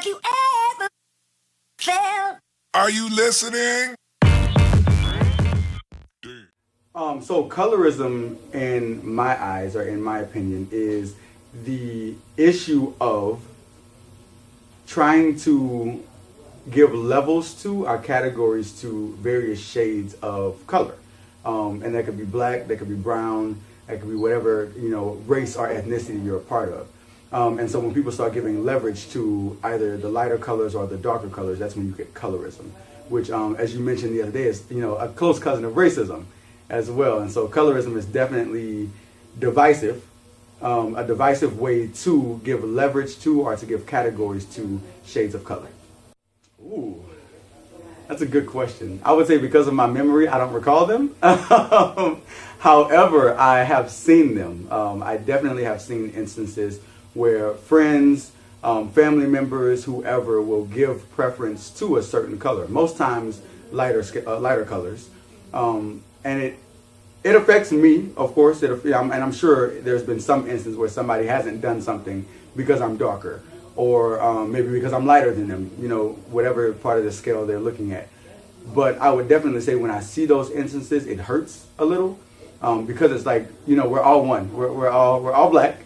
Have you ever felt? Are you listening? So colorism, in my eyes, or in my opinion, is the issue of trying to give levels to our categories to various shades of color. And that could be black, that could be brown, that could be whatever, race or ethnicity you're a part of. And so when people start giving leverage to either the lighter colors or the darker colors, that's when you get colorism, which, as you mentioned the other day, is, a close cousin of racism as well. And so colorism is definitely divisive, a divisive way to give leverage to or to give categories to shades of color. Ooh, that's a good question. I would say because of my memory, I don't recall them. However, I have seen them. I definitely have seen instances where friends, family members, whoever will give preference to a certain color. Most times lighter colors. And it affects me, of course, and I'm sure there's been some instance where somebody hasn't done something because I'm darker, or maybe because I'm lighter than them, whatever part of the scale they're looking at. But I would definitely say when I see those instances, it hurts a little, because it's like, we're all one. We're all black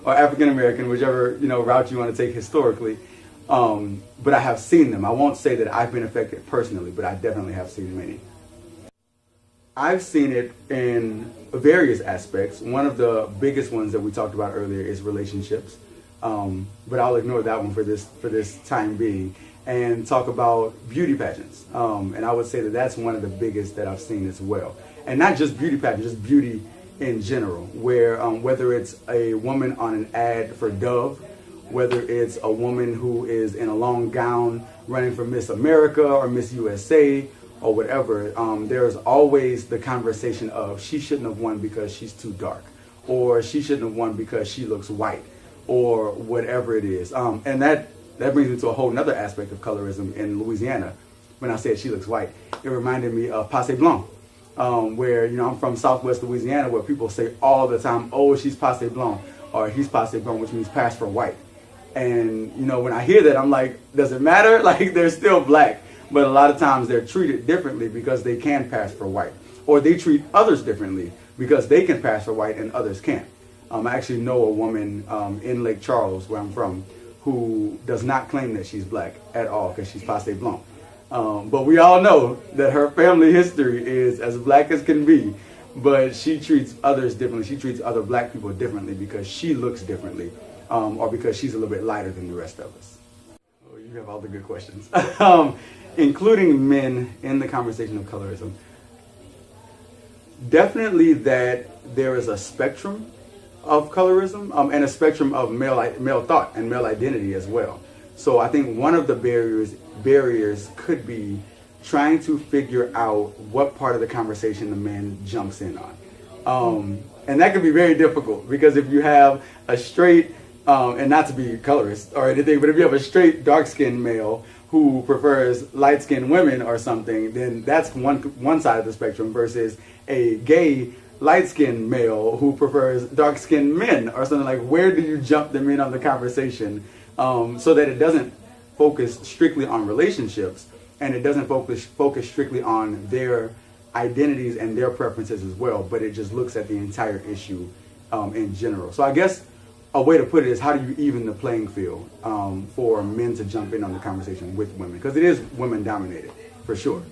or African American, whichever, route you want to take historically. But I have seen them. I won't say that I've been affected personally, but I definitely have seen many. I've seen it in various aspects. One of the biggest ones that we talked about earlier is relationships. But I'll ignore that one for this time being and talk about beauty pageants. And I would say that that's one of the biggest that I've seen as well. And not just beauty pageants, just beauty in general, where whether it's a woman on an ad for Dove, whether it's a woman who is in a long gown running for Miss America or Miss USA, or whatever, there's always the conversation of she shouldn't have won because she's too dark, or she shouldn't have won because she looks white, or whatever it is. And that brings me to a whole other aspect of colorism in Louisiana. When I said she looks white, it reminded me of Passe Blanc, where, I'm from Southwest Louisiana, where people say all the time, oh, she's Passe Blanc, or he's Passe Blanc, which means pass for white. And, when I hear that, I'm like, does it matter? Like, they're still black. But a lot of times they're treated differently because they can pass for white. Or they treat others differently because they can pass for white and others can't. I actually know a woman in Lake Charles, where I'm from, who does not claim that she's black at all because she's Passe Blanc. But we all know that her family history is as black as can be. But she treats others differently. She treats other black people differently because she looks differently, or because she's a little bit lighter than the rest of us. Oh, you have all the good questions. Including men in the conversation of colorism. Definitely that there is a spectrum of colorism, and a spectrum of male thought and male identity as well. So I think one of the barriers could be trying to figure out what part of the conversation the man jumps in on. And that can be very difficult because if you have a straight, and not to be colorist or anything, but if you have a straight dark-skinned male who prefers light-skinned women or something, then that's one side of the spectrum versus a gay light-skinned male who prefers dark-skinned men or something. Like, where do you jump them in on the conversation, so that it doesn't focus strictly on relationships and it doesn't focus strictly on their identities and their preferences as well, but it just looks at the entire issue in general. So I guess a way to put it is, how do you even the playing field for men to jump in on the conversation with women? Because it is women dominated, for sure.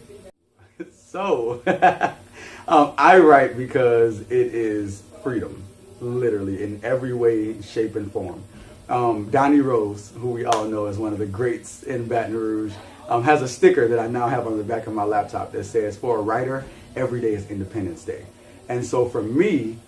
So, I write because it is freedom, literally, in every way, shape, and form. Donnie Rose, who we all know as one of the greats in Baton Rouge, has a sticker that I now have on the back of my laptop that says, for a writer, every day is Independence Day. And so for me,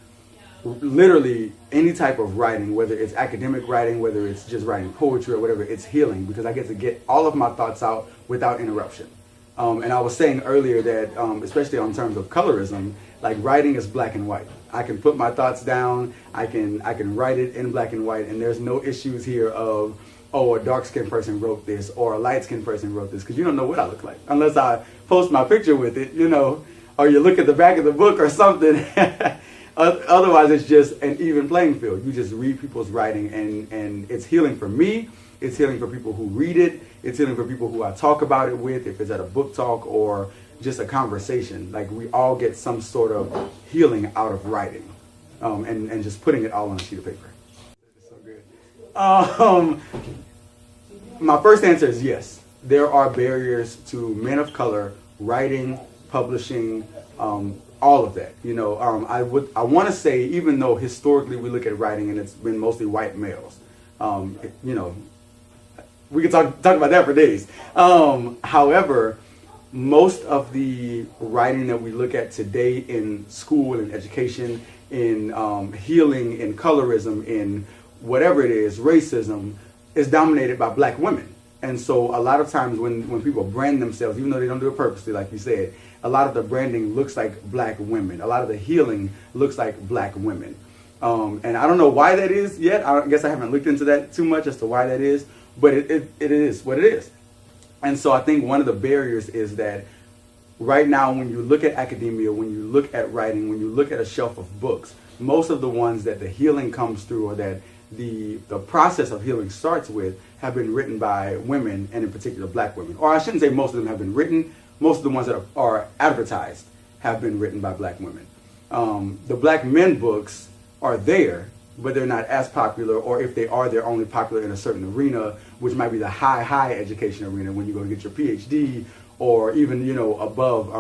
literally any type of writing, whether it's academic writing, whether it's just writing poetry or whatever, it's healing because I get to get all of my thoughts out without interruption. And I was saying earlier that, especially on terms of colorism, like writing is black and white. I can put my thoughts down, I can write it in black and white, and there's no issues here of, oh, a dark-skinned person wrote this or a light-skinned person wrote this, because you don't know what I look like unless I post my picture with it, or you look at the back of the book or something. Otherwise, it's just an even playing field. You just read people's writing, and it's healing for me, It's healing for people who read it. It's healing for people who I talk about it with, if it's at a book talk or just a conversation. Like, we all get some sort of healing out of writing, and just putting it all on a sheet of paper. It's so good. My first answer is yes. There are barriers to men of color writing, publishing, all of that. You know, I want to say, even though historically we look at writing and it's been mostly white males, you know, we could talk about that for days. However, most of the writing that we look at today in school and education, in healing, in colorism, in whatever it is, racism, is dominated by black women. And so a lot of times when people brand themselves, even though they don't do it purposely, like you said, a lot of the branding looks like black women. A lot of the healing looks like black women. And I don't know why that is yet. I guess I haven't looked into that too much as to why that is, but it is what it is. And so I think one of the barriers is that right now, when you look at academia, when you look at writing, when you look at a shelf of books, most of the ones that the healing comes through, or that the process of healing starts with, have been written by women, and in particular black women. Or I shouldn't say most of them have been written. Most of the ones that are advertised have been written by black women. The black men books are there, but they're not as popular, or if they are, they're only popular in a certain arena, which might be the high education arena, when you go to get your PhD, or even, you know, above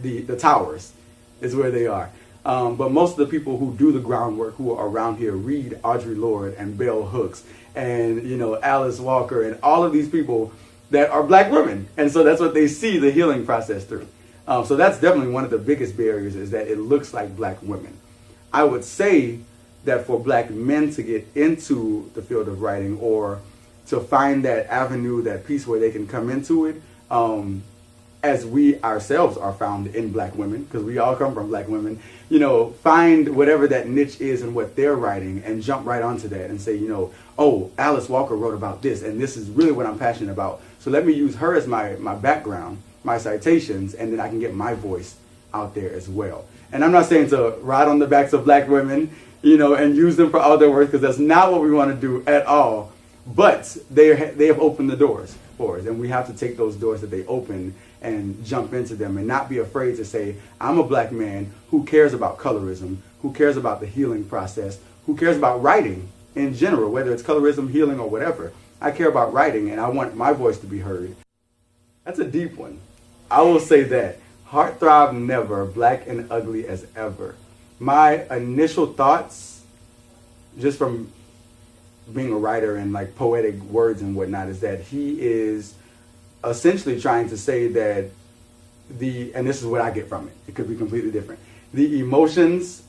the towers is where they are. But most of the people who do the groundwork, who are around here, read Audre Lorde and Bell Hooks and, you know, Alice Walker and all of these people that are black women. And so that's what they see the healing process through. So that's definitely one of the biggest barriers, is that it looks like black women. I would say that for black men to get into the field of writing, or to find that avenue, that piece where they can come into it, as we ourselves are found in black women, because we all come from black women, you know, find whatever that niche is and what they're writing, and jump right onto that and say, you know, oh, Alice Walker wrote about this, and this is really what I'm passionate about. So let me use her as my background, my citations, and then I can get my voice out there as well. And I'm not saying to ride on the backs of black women, you know, and use them for all their worth, because that's not what we want to do at all. But they have opened the doors for us, and we have to take those doors that they open and jump into them, and not be afraid to say, I'm a black man who cares about colorism, who cares about the healing process, who cares about writing in general, whether it's colorism, healing, or whatever. I care about writing, and I want my voice to be heard. That's a deep one. I will say that. Heartthrob never, black and ugly as ever. My initial thoughts, just from being a writer and like poetic words and whatnot, is that he is essentially trying to say that and this is what I get from it, it could be completely different, the emotions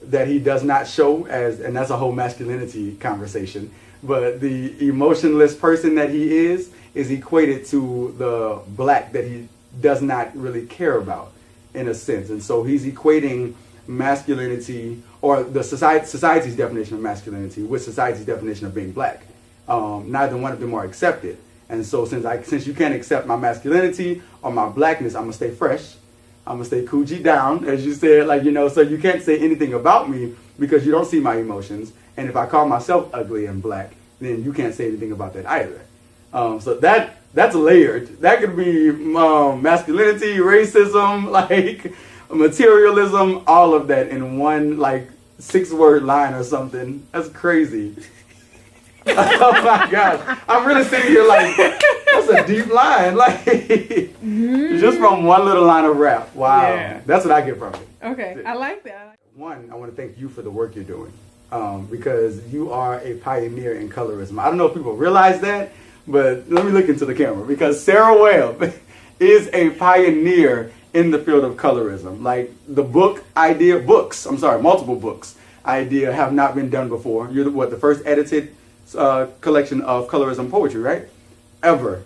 that he does not show, and that's a whole masculinity conversation, but the emotionless person that he is equated to the black that he does not really care about, in a sense. And so he's equating masculinity, or the society's definition of masculinity, with society's definition of being black. Neither one of them are accepted. And so since you can't accept my masculinity or my blackness, I'm gonna stay fresh. I'm gonna stay Coochie down, as you said, like, you know, so you can't say anything about me because you don't see my emotions. And if I call myself ugly and black, then you can't say anything about that either. So that's layered. That could be masculinity, racism, like materialism, all of that in one like 6-word line or something. That's crazy. Oh my gosh. I'm really sitting here like, that's a deep line. Like, just from one little line of rap. Wow. Yeah. That's what I get from it. Okay. I like that. One, I want to thank you for the work you're doing. Because you are a pioneer in colorism. I don't know if people realize that, but let me look into the camera, because Sarah Webb is a pioneer in the field of colorism. Like, the multiple books idea have not been done before. You're the first edited collection of colorism poetry, right? Ever.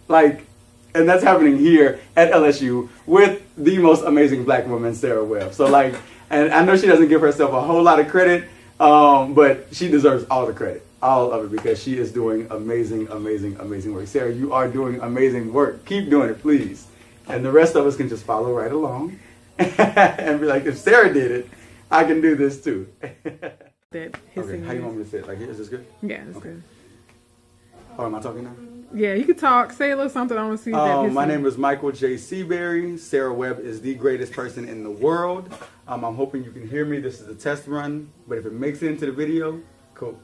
Like, and that's happening here at LSU with the most amazing black woman, Sarah Webb. So like, and I know she doesn't give herself a whole lot of credit, but she deserves all the credit, all of it, because she is doing amazing, amazing, amazing work. Sarah, you are doing amazing work. Keep doing it, please. And the rest of us can just follow right along and be like, if Sarah did it, I can do this too. That Okay, how you want me to sit? Like, is this good? Yeah, it's okay. good. Oh, am I talking now? Yeah, you could talk. Say a little something. I want to see that. My name is Michael J. Seaberry. Sarah Webb is the greatest person in the world. I'm hoping you can hear me. This is a test run, but if it makes it into the video, cool.